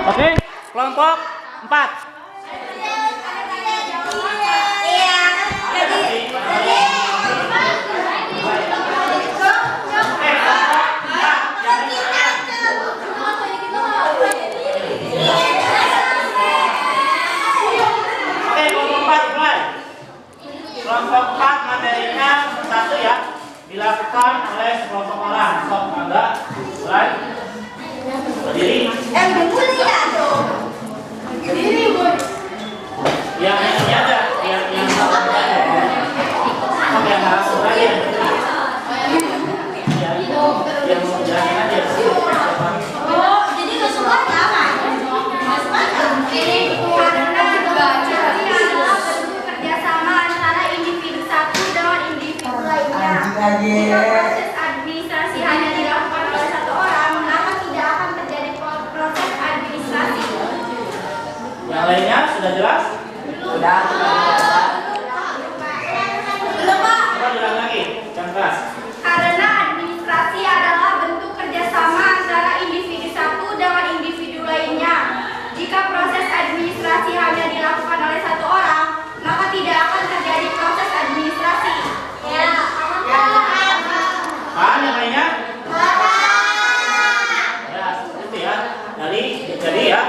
Oke, kelompok 4. Kelompok 4 materinya satu ya, dilakukan oleh sekelompok orang. Sok Anda mulai berdiri. Yang ini ada, yang harus lagi. Yang mau jelasin aja. Oh, jadi nggak semua sama. Ini karena baca adalah bentuk kerjasama antara individu satu dengan individu lainnya. Jika proses administrasi hanya dilakukan oleh satu orang, maka tidak akan terjadi proses administrasi. Yang lainnya sudah jelas? Sudah. Belum, Pak. Coba ulang lagi, yang keras. Karena administrasi adalah bentuk kerjasama antara individu satu dengan individu lainnya. Jika proses administrasi hanya dilakukan oleh satu orang, maka tidak akan terjadi proses administrasi. Ya. Yang lainnya? Ya, seperti itu ya. Jadi ya.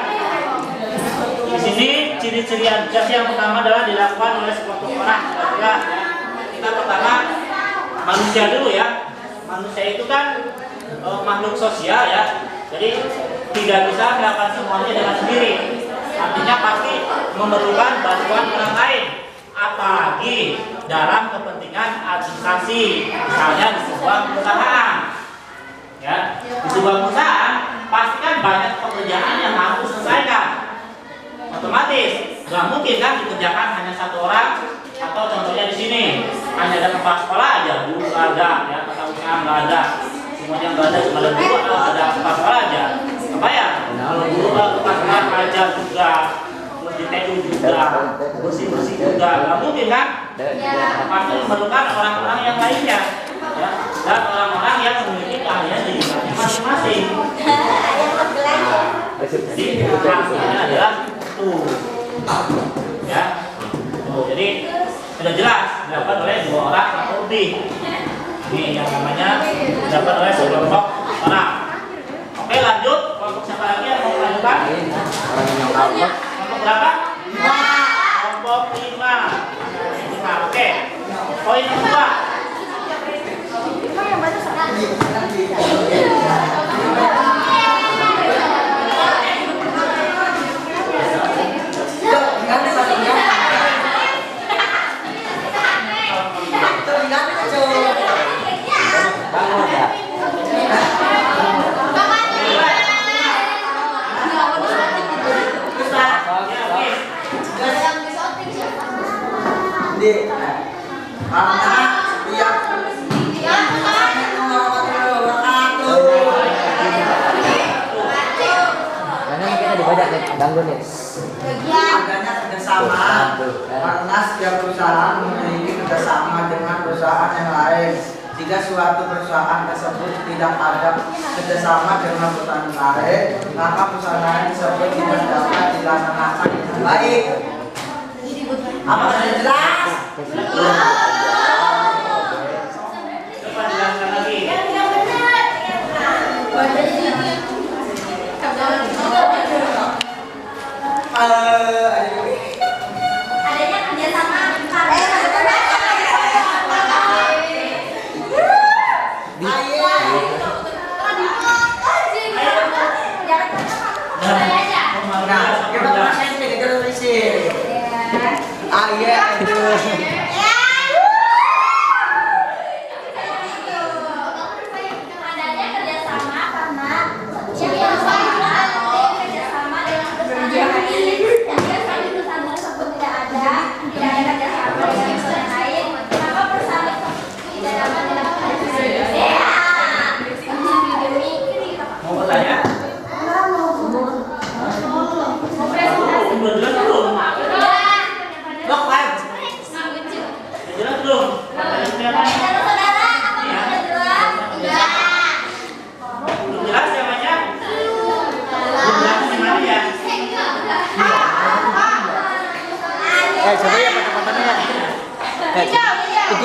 Di sini ciri-ciri administrasi yang pertama adalah dilakukan oleh sekelompok orang. Kita pertama manusia dulu ya. Manusia itu kan makhluk sosial ya. Jadi tidak bisa melakukan semuanya dengan sendiri. Artinya pasti memerlukan bantuan orang lain, apalagi dalam kepentingan administrasi. Misalnya di sebuah perusahaan. Ya, di sebuah perusahaan pasti kan banyak pekerjaan yang harus diselesaikan. Otomatis nggak mungkin kan dikerjakan hanya satu orang, atau contohnya di sini hanya ada kepala sekolah aja, guru nggak ada, ya tata usaha nggak ada, semuanya nggak ada, cuma ada guru atau ada kepala sekolah aja. Apa ya? Kalau guru kepala sekolah ajar juga, terus di TU juga, bersih juga, nggak mungkin kan? Pasti memerlukan orang-orang yang lainnya, ya, dan orang-orang yang memiliki keahlian di bidangnya masing-masing. Jadi hasilnya adalah itu, ya. Jadi sudah jelas dilakukan oleh 2 orang atau lebih. Ini yang namanya dilakukan oleh sekelompok orang. Oke, lanjut. Kelompok siapa lagi yang mau melanjutkan? Kelompok berapa? 5. Kelompok 5. Oke. Poin yang kedua. Adanya kerjasama karena setiap perusahaan memiliki kerjasama dengan perusahaan yang lain. Jika suatu perusahaan tersebut tidak ada kerjasama dengan perusahaan lain, maka perusahaan lain tersebut tidak dapat dilaksanakan dengan baik. Apa sudah jelas? Coba jelaskan lagi. Adanya kerjasama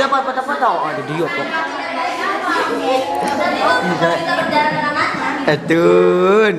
foto-foto. Oh, ada dia kok. Adun.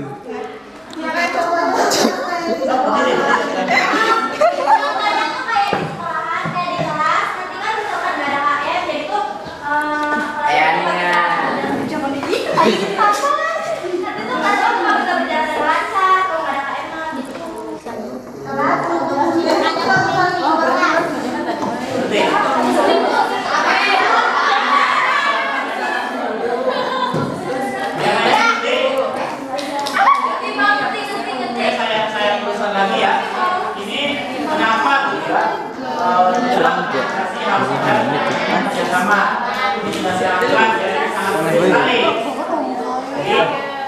Saya tuliskan lagi ya. Ini kenapa organisasi harus ada sama. Ini sudah siapkan jadi sangat penting sekali. Jadi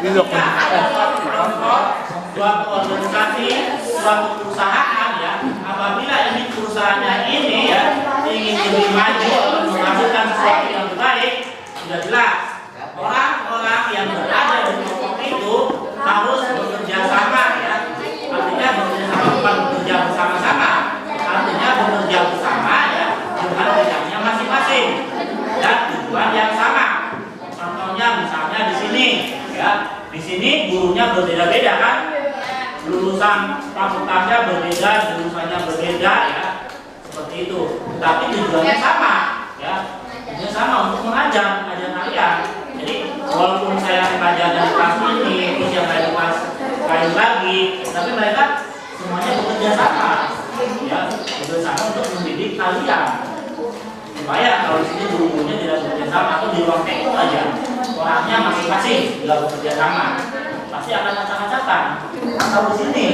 ketika ada suatu kelompok, suatu organisasi, suatu perusahaan ya, apabila ini perusahaannya ini ya ingin lebih maju atau menghasilkan sesuatu yang baik, sudah jelas orang-orang yang berada di kelompok itu harus bekerja sama ya. Artinya bekerja sama bukan bekerja bersama-sama, artinya bekerja bersama ya dengan bidangnya masing-masing dan tujuan yang sama. Contohnya misalnya di sini ya, di sini gurunya berbeda-beda kan, lulusan fakultasnya berbeda, jurusannya berbeda ya, seperti itu. Tapi tujuannya sama ya, tujuannya sama untuk mengajar kalian. Jadi walaupun saya mengajar dari kelas ini, terus yang lain kelas lain lagi, tapi mereka semuanya bekerja sama ya, bekerja sama untuk mendidik kalian. Supaya kalau di sini gurunya tidak bekerja sama atau di ruang TO aja orangnya masing-masing tidak bekerja sama, pasti akan acak-acakan. Atau di sini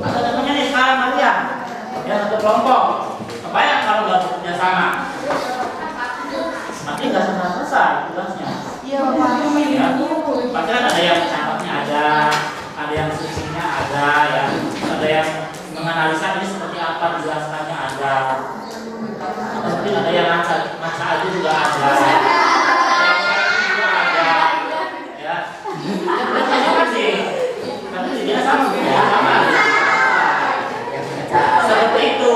ada temannya nih sekarang kalian ya, satu kelompok, supaya kalau nggak bekerja sama nanti nggak selesai tugasnya. Iya, ya. Pasti kan ada yang catatnya ada yang susinya ada yang menganalisa ini seperti apa dijelaskannya ada. Mungkin ada yang maca aja juga ada. Ya. Tapi dia sama seperti itu.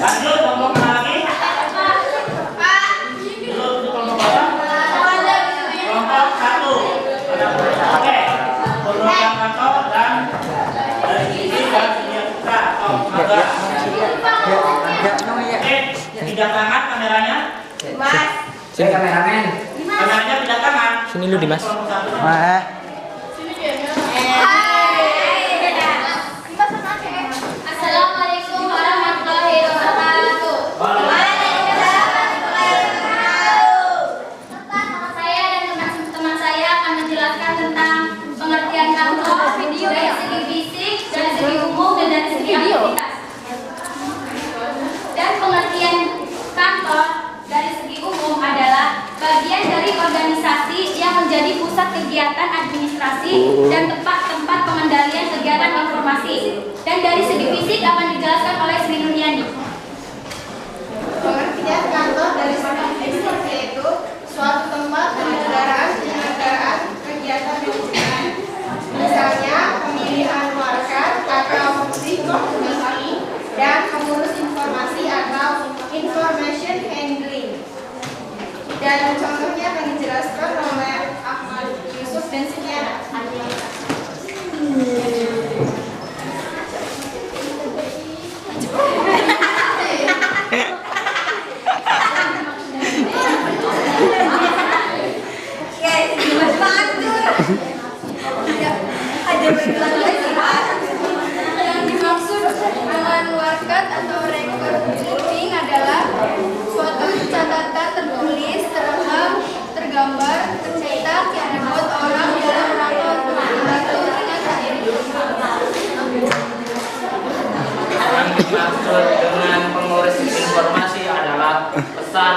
Lanjut ngomong lagi. Dulu kelompok apa? Kelompok 1. Oke. Program kantor dan dari sini dan sini kita atau magang. Oke, pindah tangan kameranya. Saya kameramen. Kameranya pindah tangan. Sini lu Dimas. Assalamualaikum warahmatullahi wabarakatuh. Saya dan teman-teman saya akan menjelaskan tentang pengertian kantor video dari segi fisik, dari segi umum, dan dari segi aktivitas. Dan pengertian kantor dari segi umum adalah bagian dari organisasi yang menjadi pusat kegiatan administrasi dan tempat-tempat pengendalian kegiatan informasi. Dan dari segi fisik akan dijelaskan oleh Sri Nurniani. Pengertian kantor dari segi fisik yaitu suatu tempat penyelenggaraan kegiatan manajemen, misalnya pemilihan market atau fungsi komisi dan pengurus informasi atau information handling. Dan contohnya akan dijelaskan oleh Ahmad Yusuf dan Sikiana. Yang dimaksud dengan market atau record keeping adalah suatu catatan tertulis, terekam, tergambar, tercetak yang dibuat orang dalam rangka untuk membantu dengan Yang dimaksud dengan pengurus informasi adalah pesan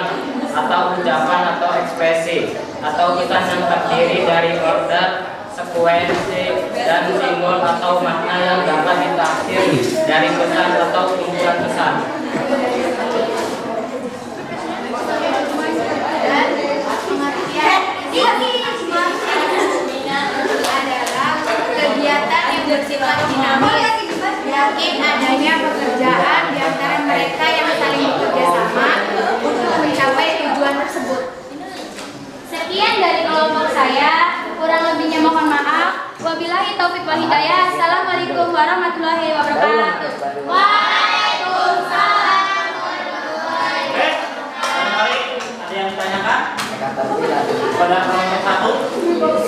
atau ucapan atau ekspresi atau pesan yang terdiri dari order, sekuensi, dan simbol atau makna yang dapat ditafsir dari pesan atau kumpulan pesan. adalah kegiatan yang bersifat dinamis, yakin adanya pekerjaan di antara mereka yang Sekian dari kelompok saya. Kurang lebihnya mohon maaf. Wabillahi taufik wal hidayah. Assalamualaikum warahmatullahi wabarakatuh. Waalaikumsalam. Oke, barangkali ada yang ditanyakan pada kelompok 1?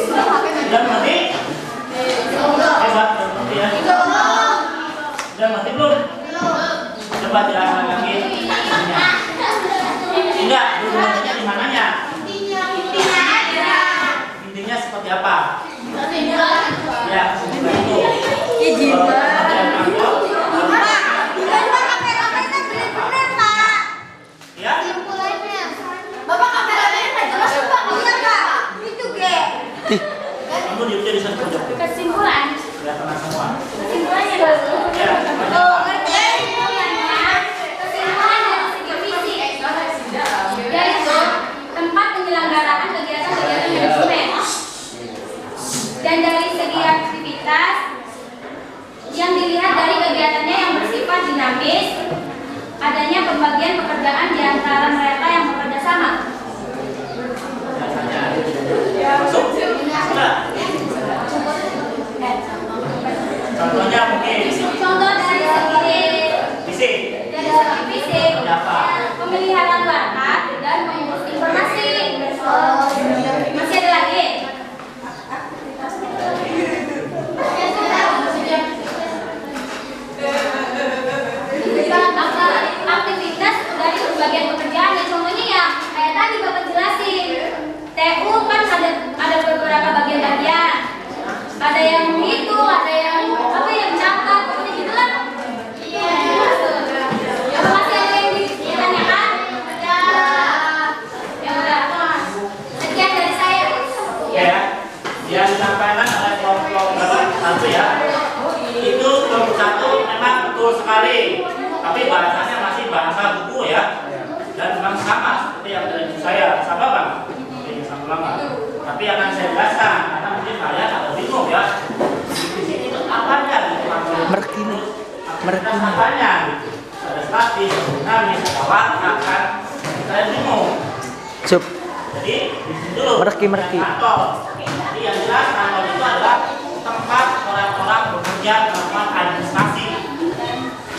Sudah mengerti? Hebat, sudah mengerti ya? Sudah mengerti belum? Coba jelaskan lagi. Tidak, hubungannya di mananya? Intinya seperti apa? Ya, seperti itu. Ya, kamu diuji di satu pojok. Kesimpulan. Sudah tenang semua. Kesimpulannya Ya, kesimpulan dari segi fisik, yaitu tempat penyelenggaraan kegiatan-kegiatan manajemen. Dan dari segi aktivitas, yang dilihat dari kegiatannya yang bersifat dinamis, adanya pembagian pekerjaan di antara mereka yang bekerja sama. masuk. Sudah. Contohnya mungkin Contoh dari segi fisik. fisik, Apa? pemeliharaan warkat dan mengurus informasi. Masih ada lagi? Aktivitas dari bagian pekerjaan ya, contohnya ya kayak tadi Bapak jelasin. TU kan ada beberapa bagian-bagian. Ada yang menghitung, ada yang apa yang mencatat, pokoknya gitu lah. Apa masih ada yang ditanyakan? Ada. Ya udah. Sekian dari saya. Ya, yang disampaikan oleh kelompok berapa? 1 ya. Itu kelompok 1 memang betul sekali. Tapi bahasanya masih bahasa buku ya. Dan memang sama seperti yang dari saya. Sama Bang? Ini sama lama. Tapi akan saya jelaskan karena mungkin kalian agak bingung ya. Di sini itu apanya gitu. Merkini. Merkini. Apanya gitu. Ada statis, dinamis, ada warna kan. Saya bingung. Sup. Jadi di sini dulu. Merki. Kantor. Jadi yang jelas kantor itu adalah tempat orang-orang bekerja melakukan administrasi.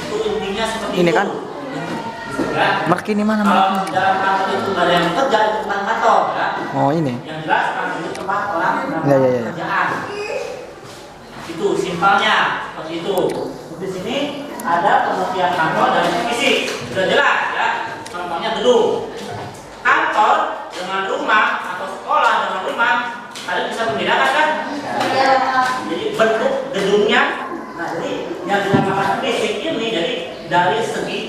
Itu intinya seperti Ini itu. kan? Ya. Merkini mana? Kalau dalam kantor itu nggak ada yang bekerja itu bukan kantor ya. Oh ini. Yang jelas kantor itu tempat orang melakukan Ya. pekerjaan. Itu simpelnya seperti itu. Di sini ada pengertian kantor dari fisik sudah jelas ya. Contohnya gedung. Kantor dengan rumah atau sekolah dengan rumah kalian bisa membedakan kan? Jadi bentuk gedungnya. Nah jadi yang dinamakan fisik ini jadi dari segi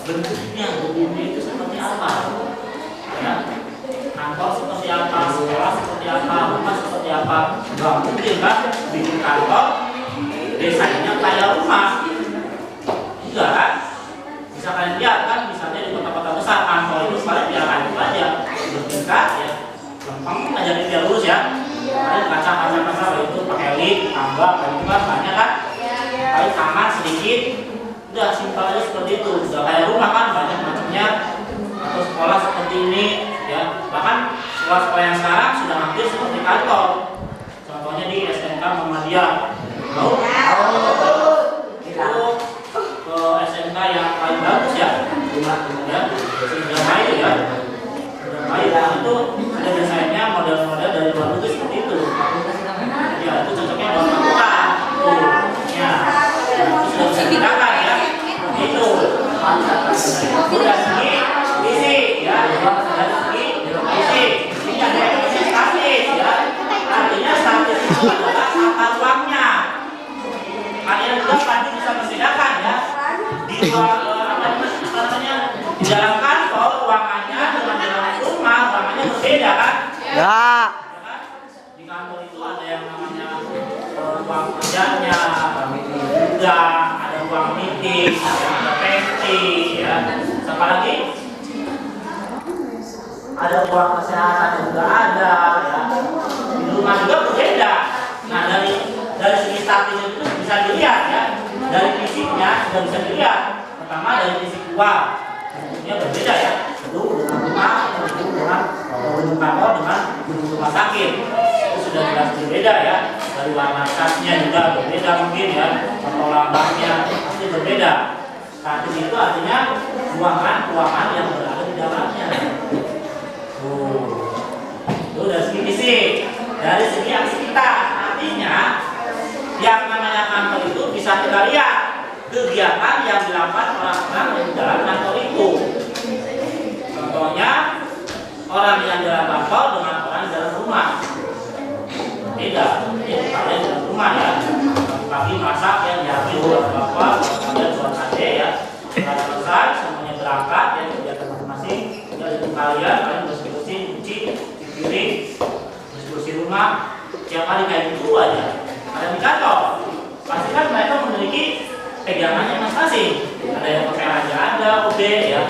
bentuknya gedungnya itu seperti apa? Ya. Kantor seperti apa? Sekolah seperti apa? Rumah seperti apa? Gak mungkin kan bikin kantor desainnya kayak rumah. Enggak kan? Bisa kalian lihat kan misalnya di kota-kota besar kantor itu paling biarkan itu aja bertingkat ya lempeng aja biar lurus ya kalian kaca itu pakai lift tambah kayak gitu kan banyak kan paling kamar sedikit udah simpel aja seperti itu udah kayak rumah kan banyak macamnya atau sekolah seperti ini ya bahkan sekolah-sekolah yang sekarang sudah hampir seperti kantor contohnya di SMK Muhammadiyah tahu? Itu ke SMK yang paling bagus ya sudah main ya itu ada desainnya model-model dari luar negeri seperti itu ya itu cocoknya buat kita ya itu sudah bisa digunakan ya itu dari segi visi ya dari segi visi ini ada yang statis ya artinya statis itu adalah tata ruangnya kalian juga pasti bisa membedakan ya di di dalam kantor ruangannya dengan dalam rumah ruangannya berbeda kan? Ya. Di kantor itu ada yang namanya ruang kerjanya, gudang, ada ruang meeting, ada pantry, ya. Apa lagi? Ada ruang kesehatan juga ada, ya. Di rumah juga berbeda. Nah dari segi statis itu bisa dilihat ya, dari fisiknya sudah bisa dilihat. Pertama dari fisik luar. Bentuknya berbeda ya, gedung dengan rumah, gedung dengan gedung kantor dengan gedung rumah sakit itu sudah jelas berbeda ya. Dari warna catnya juga berbeda mungkin ya, atau lambangnya pasti berbeda. Statis itu artinya ruangan yang berada di dalamnya. Itu dari segi fisik, dari segi aktivitas artinya yang namanya kantor itu bisa kita lihat kegiatan yang dilakukan orang-orang di dalam kantor itu. Contohnya orang yang di dalam kantor dengan orang di dalam rumah beda. Ini kalian di dalam rumah ya, pagi masak ya, diambil buat bapak, kemudian buat adik ya. Setelah selesai semuanya berangkat ya, kegiatan masing-masing. Kemudian kalian bersih-bersih, cuci piring, bersih rumah. Tiap hari kayak gitu aja. Ada di kantor, pasti kan mereka memiliki pegangannya masing-masing. Ada yang pakai aja ada, OB ya.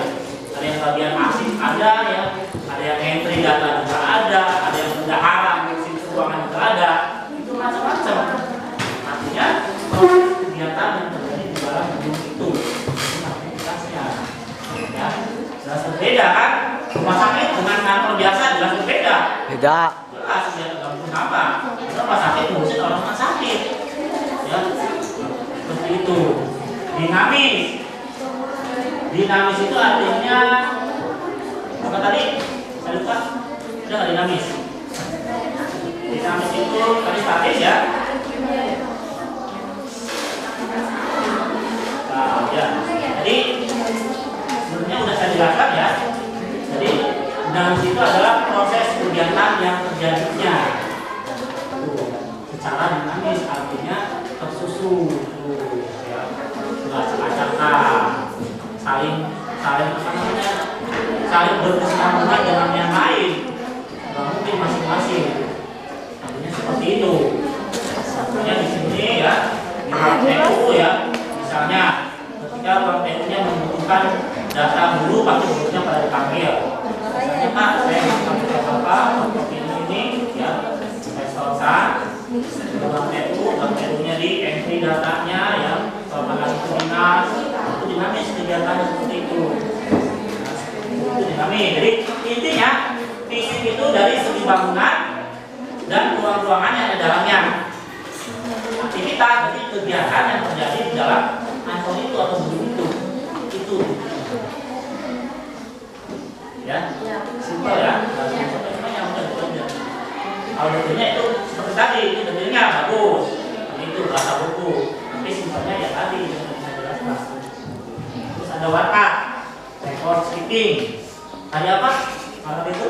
Ada yang bagian arsip ada ya. Ada yang entry data juga ada yang bendahara ngisi keuangan juga ada. Itu macam-macam. Artinya kegiatan yang terjadi di dalam gedung itu aktivitasnya ya jelas berbeda kan. Rumah sakit dengan kantor biasa jelas berbeda. Beda. Jelas dia tergantung apa. Rumah sakit ngurusin orang rumah sakit ya seperti itu. Dinamis itu artinya apa tadi? Saya lupa. Udah nggak dinamis? Dinamis itu tadi statis ya. Nah, ya. Jadi sebenarnya udah saya jelaskan ya. Jadi dinamis itu adalah proses kegiatan yang terjadinya secara dinamis, artinya tersusun ya. Acak-acakan, saling berkesinambungan dengan yang lain, nggak mungkin masing-masing. Artinya seperti itu. Contohnya di sini ya, di ruang TU ya, misalnya ketika ruang TU-nya membutuhkan data dulu, pasti dulunya pada dipanggil. Misalnya Pak, saya mau apa untuk ini ya, saya selesai. Ruang TU-nya di entry datanya ya, kalau itu dinas, itu dinamis kegiatannya seperti itu. Itu dinamis. Jadi intinya fisik itu dari segi bangunan dan ruang-ruangan yang ada dalamnya. Aktivitas jadi kegiatan yang terjadi di dalam kantor itu atau gedung itu. Ya, simpel ya. Kalau detailnya itu seperti tadi, itu detailnya bagus. Itu bahasa buku. Tapi simpelnya ya tadi yang saya jelaskan. Terus ada warna, record skipping. Tadi apa? Warna itu?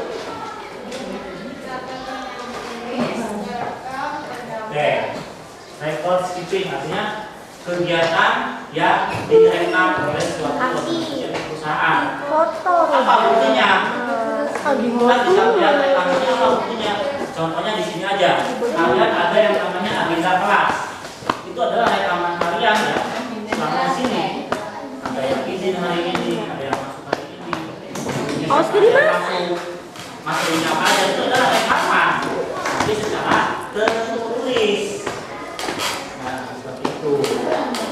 Oke. Record skipping artinya kegiatan yang direkam oleh suatu perusahaan. Apa buktinya? Kan bisa lihat rekamnya apa buktinya? Contohnya di sini aja. Kalian ada yang namanya agenda kelas. Itu adalah rekaman kalian ya. Selama di sini. Ada yang izin hari ini, ada yang masuk hari ini. Materinya apa aja itu adalah rekaman. Jadi secara tertulis. Nah, seperti itu.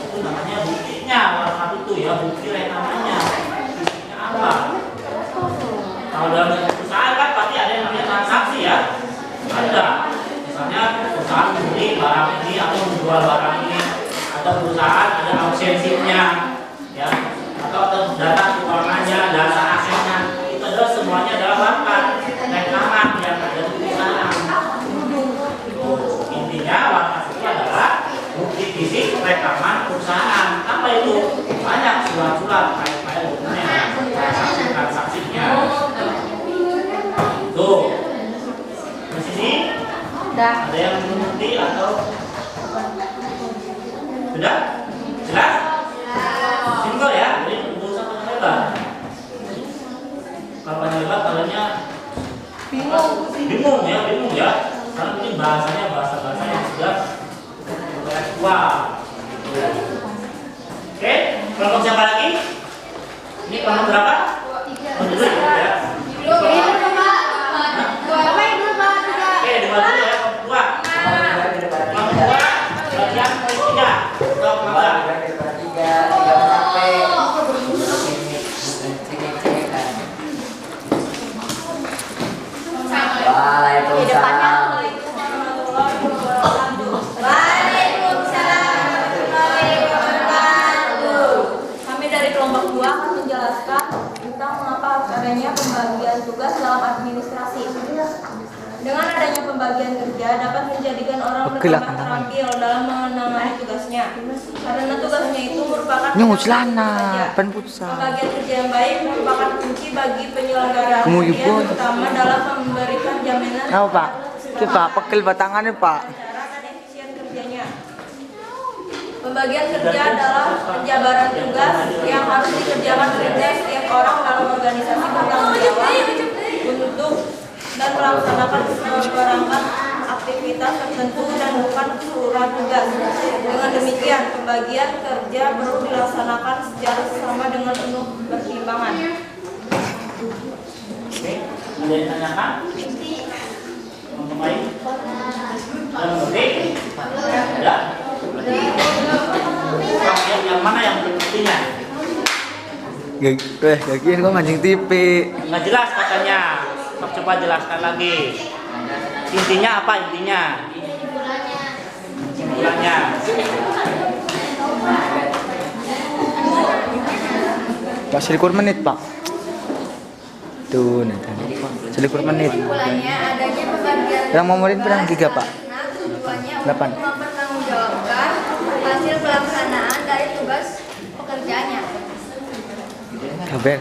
Itu namanya buktinya warna itu ya, bukti rekamannya. Buktinya apa? Kalau dalam perusahaan kan pasti ada yang namanya transaksi ya. Ada, misalnya perusahaan membeli barang ini atau menjual barang ini, atau perusahaan ada absensinya, ya, atau data keuangannya, data asetnya, itu adalah semuanya adalah warna rekaman yang ada di perusahaan. Intinya warna itu adalah bukti fisik rekaman perusahaan. Apa itu? Banyak surat-surat, file-file dokumen, transaksinya. Tuh. Sini ada yang mengerti atau sudah jelas? Simpel ya, jadi nggak usah panjang lebar. Kalau panjang lebar kaliannya bingung ya, karena mungkin bahasanya bahasa yang sudah tua. Oke, kelompok siapa lagi? Ini kelompok berapa? Kelompok ya. Dua dulu ya, kelompok dua, bagian poin 3, kelompok 3. kerja dapat menjadikan orang Oke lah, bertambah teman-teman. terampil dalam menangani tugasnya. Karena tugasnya itu merupakan Nyungut pekerjaan celana, kerja. ban futsal. Pembagian kerja yang baik merupakan kunci bagi penyelenggaraan Kamu kerja, ibu. terutama dalam memberikan jaminan Tahu Pak? Oke Pak, pegel batangannya Pak. cara dan efisien kerjanya. Pembagian kerja adalah penjabaran tugas yang harus dikerjakan oleh setiap orang dalam organisasi bertanggung jawab untuk dan melaksanakan perangkat aktivitas tertentu dan bukan keseluruhan tugas. Dengan demikian, pembagian kerja perlu dilaksanakan secara sama dengan penuh pertimbangan. Oke, ada yang tanyakan? Untuk lain? Ada mengerti? Ada? Yang mana yang berikutnya? Gagian kok mancing TV. Nggak jelas katanya. Coba jelaskan lagi. Intinya apa intinya? Kesimpulannya. Pak selikur menit Pak. Tuh nanti. Selikur menit. Kesimpulannya adanya pembagian Yang mau murid berapa giga Pak? karena tujuannya Delapan. untuk mempertanggungjawabkan hasil pelaksanaan dari tugas pekerjaannya. Kabar.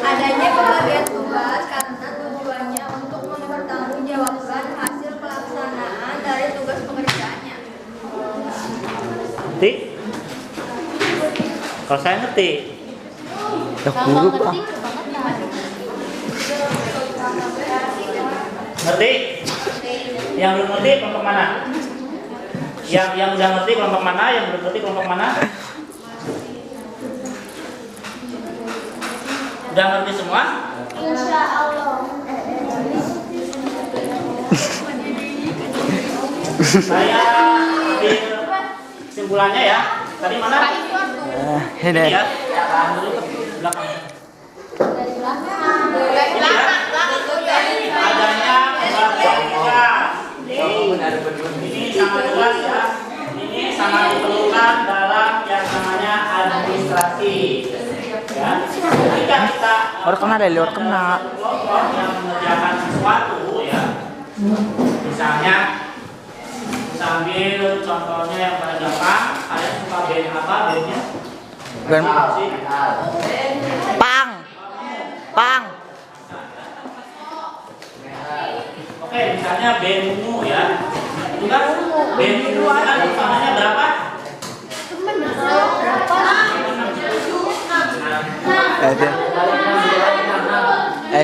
Adanya pembagian tugas karena tujuannya untuk mempertanggungjawabkan hasil pelaksanaan dari tugas pekerjaannya. Ngerti? Kalau saya ngerti. Ya guru Pak. Ngerti? Yang belum ngerti kelompok mana? Yang udah ngerti kelompok mana? Yang belum ngerti kelompok mana? Udah ngerti semua? Insya Allah. Saya ambil kesimpulannya ya. Tadi mana? Ini. Ya. Dulu ke belakang. Ini ya. Adanya pembagian tugas. Ini sangat jelas ya. Ini sangat diperlukan dalam yang namanya administrasi. Ya. Ketika kita Orang kena deh, orang kena. kelompok yang mengerjakan sesuatu ya, misalnya sambil contohnya yang paling gampang, kalian suka band apa bandnya? Band. Apa sih? Pang. Oke, misalnya band ungu ya, itu kan band ungu kan utamanya berapa?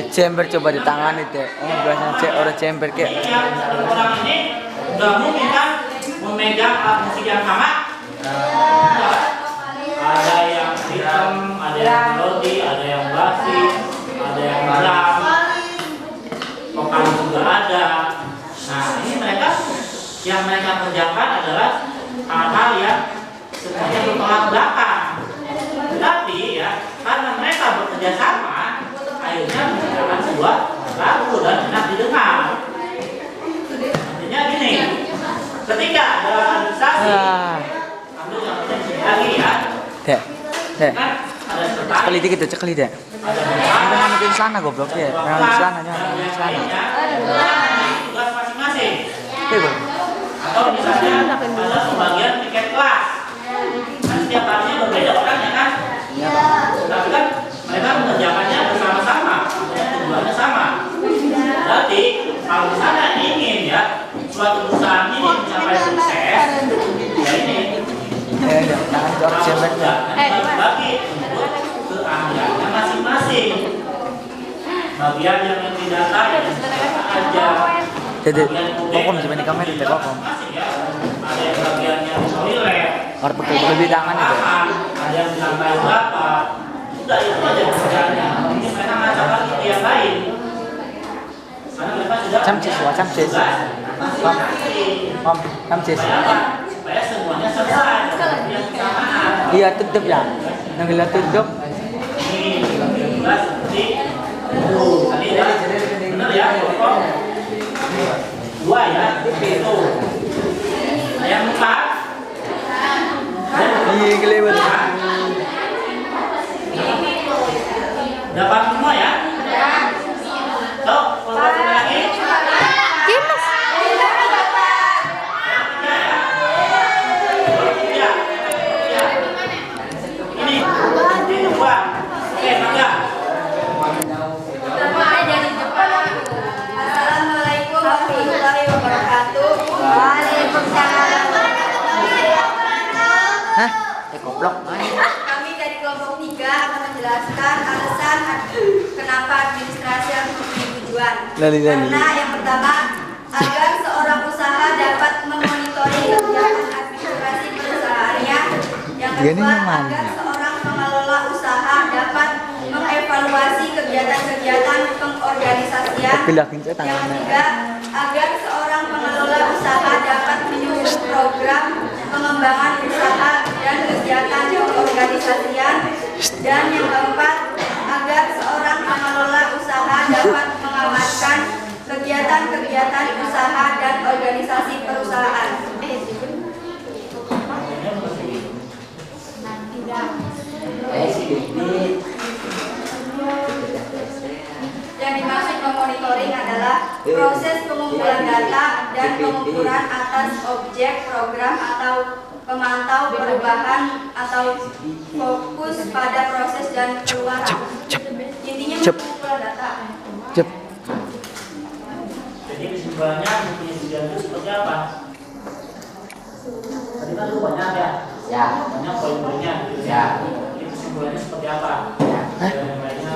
Chamber coba di tangan itu. Oh, biasanya orang chamber kayak. Yang satu orang ini nggak mungkin kan memegang alat musik yang sama. Enggak. Ada yang hitam, ada yang melodi, ada yang basis, ada yang drum, vokal juga ada. Nah ini mereka yang mereka kerjakan adalah hal-hal yang sebenarnya bertolak belakang. Tetapi ya karena mereka bekerja sama, akhirnya menciptakan sebuah lagu dan enak didengar. Artinya gini, ketika dalam administrasi, ambil contohnya di sini lagi ya. Dek. Kan ada sekretaris, Sekali dikit deh, sekali deh. ada Kita bendahara, masukin celana goblok ya. Memang celananya, dan yang celana. lainnya, tugas masing-masing. Oke, Bang. Atau misalnya ada pembagian tiket kelas. Kan setiap harinya berbeda orang ya kan? Tapi kan mereka mengerjakannya bersama-sama, tujuannya sama. Berarti kalau misalnya ingin ya suatu perusahaan ini mencapai sukses, ya ini Tangan itu orang chamber. bagi untuk keahliannya masing-masing. Bagian yang data yang aja. Jadi, kokom coba di kamera deh, kokom. Ya. Ada yang bagiannya toilet, Orang pakai lebih tangan itu. ada yang di lantai berapa. Sudah itu aja kerjanya. Mungkin mereka ngacak lagi ke yang lain. Karena mereka sudah Camcis, wah camcis. Om, camcis. supaya semuanya selesai. Yang kesamaan. Iya, tutup ya. Nanggilah tutup. Ini jelas seperti itu. Tadi ya, benar ya, pokok. Dua ya, itu. Yang empat. Iya, kelewat. Dapat semua ya? So, goblok. Kami dari kelompok 3 akan menjelaskan alasan kenapa administrasi harus memiliki tujuan. Lali. Karena yang pertama, agar seorang usaha dapat memonitoring kegiatan administrasi perusahaannya. Yang kedua, agar seorang pengelola usaha dapat mengevaluasi kegiatan-kegiatan pengorganisasian. Yang ketiga, agar seorang pengelola usaha dapat menyusun program pengembangan usaha dan kegiatan pengorganisasian. Dan yang keempat, agar seorang pengelola usaha dapat mengamankan kegiatan-kegiatan usaha dan organisasi perusahaan. Yang dimaksud memonitoring adalah proses pengumpulan data dan pengukuran atas objek, program, atau pemantau perubahan atau fokus pada proses dan keluaran. Intinya pengumpulan data. Jadi kesimpulannya mempunyai tujuan itu seperti apa? Tadi kan lu banyak ya? Ya. Banyak poin-poinnya. Ya. Jadi kesimpulannya seperti apa? Yang lainnya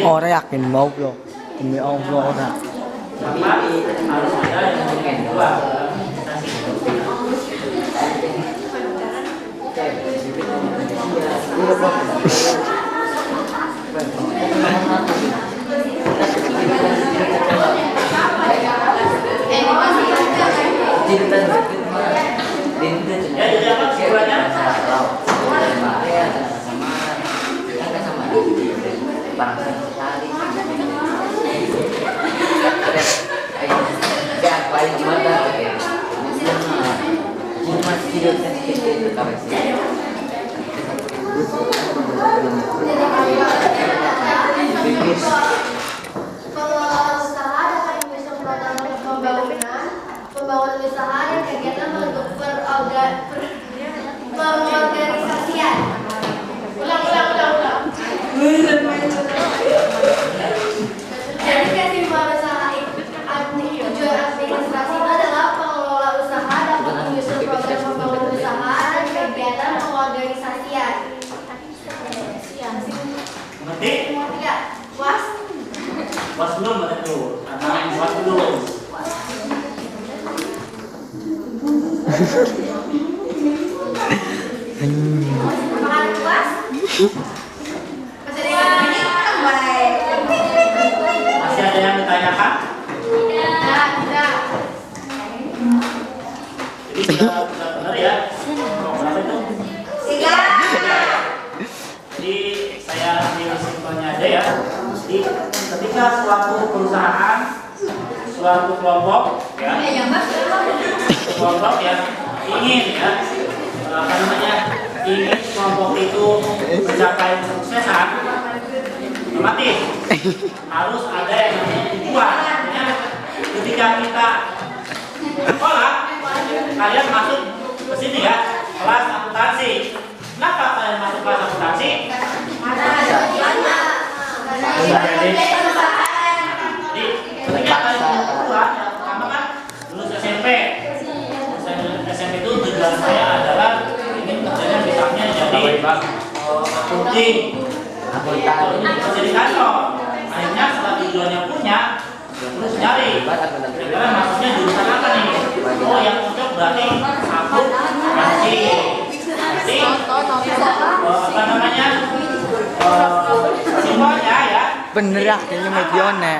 Orang yakin mau bro. Demi Allah orang. Dapat harus ada yang mempunyai dua dalam investasi. Ya, jadi apa kesimpulannya? Pengelola usaha dapat menyusun program pembangunan usaha dan kegiatan untuk pengorganisasian. Ulang. Jadi kesimpulan usaha tujuan administrasi itu adalah pengelola usaha dapat menyusun program pembangunan usaha dan kegiatan pengorganisasian. Ngerti? Ya, puas? Was belum ada tuh. Anak was belum. Makan puas? Masih ada yang ini? Baik. Masih ada yang ditanyakan? Tidak. Jadi sudah benar ya? Berapa itu? 3. Jadi saya ambil simpelnya aja ya. Jadi ketika suatu perusahaan, suatu kelompok ya, kelompok yang ingin ya, ingin kelompok itu mencapai kesuksesan, otomatis harus ada yang namanya tujuan. Ya. Ketika kita sekolah, kalian masuk ke sini ya, kelas akuntansi. Kenapa kalian masuk kelas akuntansi? Jadi ketika kalian keluar, pertama kan lulus SMP. SMP itu tujuan saya adalah ingin kerjanya misalnya jadi accounting, kerja di kantor. Akhirnya setelah tujuannya punya, terus nyari. Kira-kira maksudnya jurusan apa nih? Oh, yang cocok berarti akuntansi. Jadi apa namanya? Simbolnya ya. Bener ya, kayaknya Medione.